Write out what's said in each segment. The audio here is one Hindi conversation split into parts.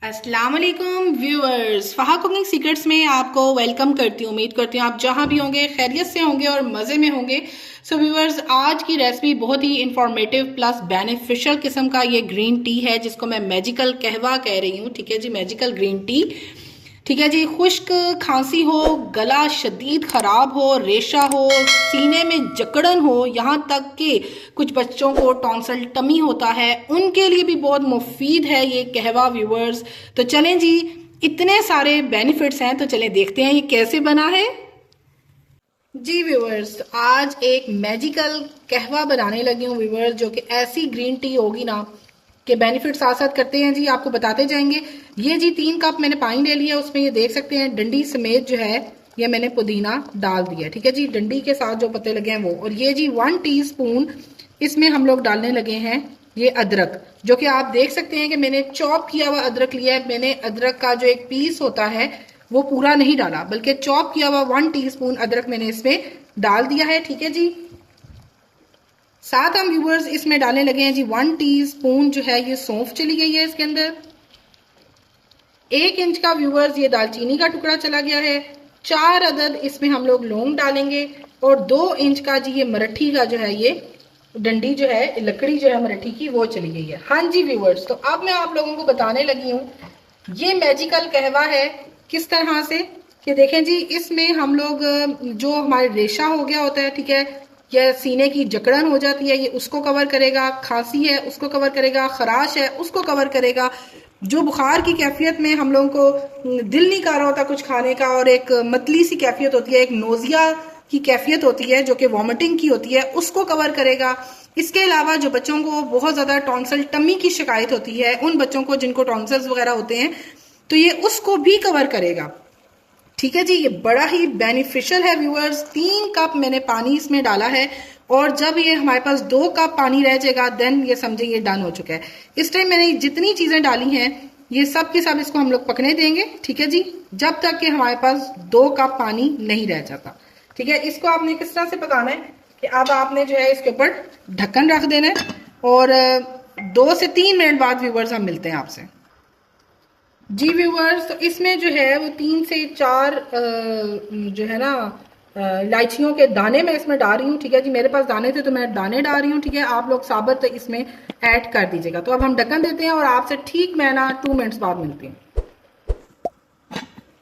अस्सलाम वालेकुम व्यूअर्स, फहा कुकिंग सीक्रेट्स में आपको वेलकम करती हूँ। उम्मीद करती हूँ आप जहाँ भी होंगे खैरियत से होंगे और मज़े में होंगे। सो व्यूअर्स, आज की रेसिपी बहुत ही इंफॉर्मेटिव प्लस बेनिफिशियल किस्म का ये ग्रीन टी है, जिसको मैं मैजिकल कहवा कह रही हूँ। ठीक है जी, मैजिकल ग्रीन टी। ठीक है जी, खुश्क खांसी हो, गला शदीद खराब हो, रेशा हो, सीने में जकड़न हो, यहाँ तक कि कुछ बच्चों को टॉन्सिल टमी होता है, उनके लिए भी बहुत मुफीद है ये कहवा व्यूअर्स। तो चलें जी, इतने सारे बेनिफिट्स हैं, तो चलें देखते हैं ये कैसे बना है। जी व्यूअर्स, आज एक मैजिकल कहवा बनाने लगी हूँ व्यूअर्स, जो कि ऐसी ग्रीन टी होगी ना के बेनिफिट साथ साथ करते हैं जी, आपको बताते जाएंगे। ये जी 3 कप मैंने पानी ले लिया, उसमें ये देख सकते हैं डंडी समेत जो है ये मैंने पुदीना डाल दिया। ठीक है जी, डंडी के साथ जो पत्ते लगे हैं वो। और ये जी 1 टीस्पून इसमें हम लोग डालने लगे हैं ये अदरक, जो कि आप देख सकते हैं कि मैंने चॉप किया हुआ अदरक लिया है। मैंने अदरक का जो एक पीस होता है वो पूरा नहीं डाला, बल्कि चॉप किया हुआ 1 टीस्पून अदरक मैंने इसमें डाल दिया है। ठीक है जी, साथ हम व्यूअर्स इसमें डालने लगे हैं जी 1 टीस्पून जो है ये सौंफ चली गई है इसके अंदर। 1 इंच का व्यूअर्स ये दालचीनी का टुकड़ा चला गया है। 4 अदद इसमें हम लोग लौंग डालेंगे और 2 इंच का जी ये मरठी का जो है ये डंडी जो है, लकड़ी जो है मरठी की, वो चली गई है। हाँ जी व्यूअर्स, तो अब मैं आप लोगों को बताने लगी हूँ ये मैजिकल कहवा है किस तरह से, कि देखें जी, इसमें हम लोग जो हमारे रेशा हो गया होता है, ठीक है, या सीने की जकड़न हो जाती है, ये उसको कवर करेगा। खांसी है उसको कवर करेगा, खराश है उसको कवर करेगा। जो बुखार की कैफियत में हम लोगों को दिल नहीं कर रहा होता कुछ खाने का, और एक मतली सी कैफियत होती है, एक नोजिया की कैफियत होती है जो कि वॉमिटिंग की होती है, उसको कवर करेगा। इसके अलावा जो बच्चों को बहुत ज्यादा टॉन्सिल टमी की शिकायत होती है, उन बच्चों को जिनको टॉन्सिल्स वगैरह होते हैं, तो ये उसको भी कवर करेगा। ठीक है जी, ये बड़ा ही बेनिफिशियल है व्यूअर्स। 3 कप मैंने पानी इसमें डाला है, और जब ये हमारे पास 2 कप पानी रह जाएगा देन ये समझे ये डन हो चुका है। इस टाइम मैंने जितनी चीजें डाली हैं ये सब के सब इसको हम लोग पकने देंगे। ठीक है जी, जब तक कि हमारे पास 2 कप पानी नहीं रह जाता। ठीक है, इसको आपने किस तरह से पकाना है कि अब आपने जो है इसके ऊपर ढक्कन रख देना है, और 2 से 3 मिनट बाद व्यूअर्स हम मिलते हैं आपसे। जी व्यूअर्स, तो इसमें जो है वो 3 से 4 जो है ना इलायचियों के दाने मैं इसमें डाल रही हूँ। ठीक है जी, मेरे पास दाने थे तो मैं दाने डाल रही हूँ। ठीक है, आप लोग साबुत इसमें ऐड कर दीजिएगा। तो अब हम ढक्कन देते हैं और आपसे ठीक मैं ना 2 मिनट्स बाद मिलती हूँ।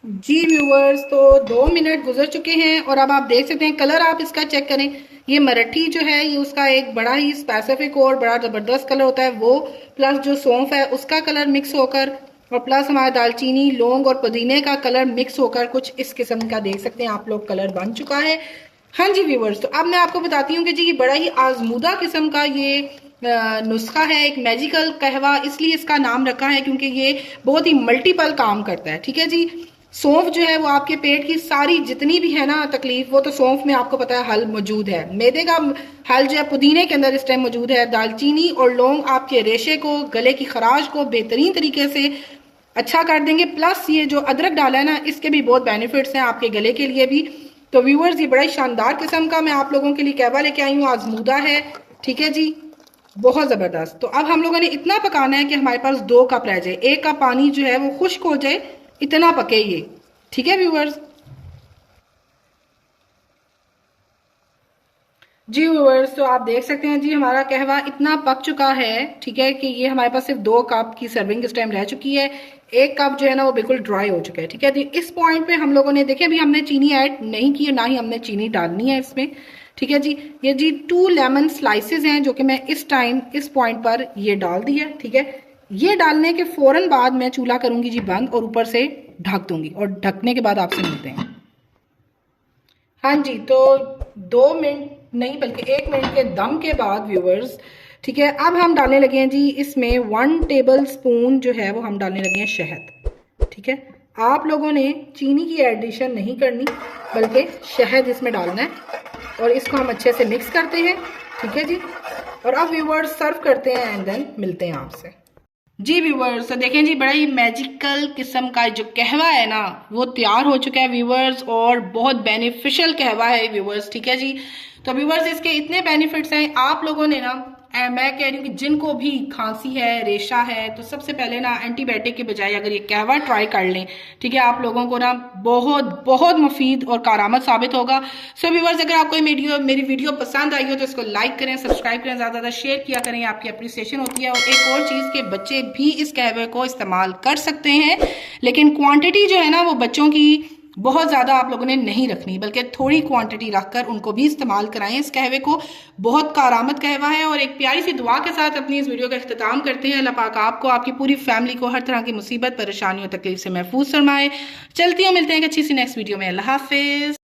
जी व्यूअर्स, तो 2 मिनट गुजर चुके हैं, और अब आप देख सकते हैं कलर आप इसका चेक करें। ये मराठी जो है ये उसका एक बड़ा ही स्पेसिफिक और बड़ा जबरदस्त कलर होता है वो, प्लस जो सौंफ है उसका कलर मिक्स होकर, और प्लस हमारा दालचीनी, लौंग और पुदीने का कलर मिक्स होकर कुछ इस किस्म का देख सकते हैं आप लोग कलर बन चुका है। हाँ जी व्यूअर्स, तो अब मैं आपको बताती हूँ कि जी ये बड़ा ही आजमूदा किस्म का ये नुस्खा है, एक मैजिकल कहवा। इसलिए इसका नाम रखा है क्योंकि ये बहुत ही मल्टीपल काम करता है। ठीक है जी, सौंफ जो है वो आपके पेट की सारी जितनी भी है ना तकलीफ, वो तो सौंफ में आपको पता है हल मौजूद है। मैदे का हल जो है पुदीने के अंदर इस टाइम मौजूद है। दालचीनी और लौंग आपके रेशे को, गले की खराश को बेहतरीन तरीके से अच्छा कर देंगे। प्लस ये जो अदरक डाला है ना, इसके भी बहुत बेनिफिट्स हैं आपके गले के लिए भी। तो व्यूअर्स, ये बड़ा ही शानदार किस्म का मैं आप लोगों के लिए कहवा लेके आई हूँ, आजमूदा है। ठीक है जी, बहुत जबरदस्त। तो अब हम लोगों ने इतना पकाना है कि हमारे पास 2 कप रह जाए, 1 कप पानी जो है वो खुश्क हो जाए, इतना पके ये। ठीक है व्यूअर्स। जी व्यूअर्स, तो आप देख सकते हैं जी हमारा कहवा इतना पक चुका है। ठीक है, कि ये हमारे पास सिर्फ 2 कप की सर्विंग इस टाइम रह चुकी है। 1 कप जो है ना वो बिल्कुल ड्राई हो चुका है। ठीक है जी, इस पॉइंट पे हम लोगों ने देखिए अभी हमने चीनी ऐड नहीं की है, ना ही हमने चीनी डालनी है इसमें। ठीक है जी, ये जी 2 लेमन स्लाइसेस हैं जो कि मैं इस टाइम इस पॉइंट पर ये डाल दी है। ठीक है, ये डालने के फौरन बाद मैं चूल्हा करूंगी जी बंद, और ऊपर से ढक दूंगी, और ढकने के बाद आपसे मिलते हैं। हाँ जी, तो 2 मिनट नहीं बल्कि 1 मिनट के दम के बाद व्यूअर्स, ठीक है, अब हम डालने लगे हैं जी इसमें 1 टेबल स्पून जो है वो हम डालने लगे हैं शहद। ठीक है, आप लोगों ने चीनी की एडिशन नहीं करनी बल्कि शहद इसमें डालना है, और इसको हम अच्छे से मिक्स करते हैं। ठीक है जी, और अब व्यूअर्स सर्व करते हैं एंड देन मिलते हैं आपसे। जी व्यूवर्स, तो देखें जी बड़ा ही मैजिकल किस्म का जो कहवा है ना वो तैयार हो चुका है व्यूवर्स, और बहुत बेनिफिशियल कहवा है व्यूवर्स। ठीक है जी, तो व्यूवर्स इसके इतने बेनिफिट्स हैं, आप लोगों ने ना मैं कह रही हूँ कि जिनको भी खांसी है, रेशा है, तो सबसे पहले ना एंटीबायोटिक के बजाय अगर ये कहवा ट्राई कर लें, ठीक है, आप लोगों को ना बहुत बहुत मुफीद और कारआमद साबित होगा। सो व्यूअर्स, अगर आपको मेरी वीडियो पसंद आई हो तो इसको लाइक करें, सब्सक्राइब करें, ज़्यादा ज़्यादा शेयर किया करें, आपकी अप्रिसिएशन होती है। और एक और चीज़ के बच्चे भी इस कहवे को इस्तेमाल कर सकते हैं, लेकिन क्वांटिटी जो है ना वो बच्चों की बहुत ज़्यादा आप लोगों ने नहीं रखनी, बल्कि थोड़ी क्वांटिटी रखकर उनको भी इस्तेमाल कराएं इस कहवे को। बहुत कारआमद कहवा है। और एक प्यारी सी दुआ के साथ अपनी इस वीडियो का इख्तिताम करते हैं। अल्लाह पाक आपको, आपकी पूरी फैमिली को हर तरह की मुसीबत, परेशानियों, तकलीफ से महफूज फरमाए। चलती हूँ, मिलते हैं एक अच्छी सी नेक्स्ट वीडियो में। अल्लाह हाफिज।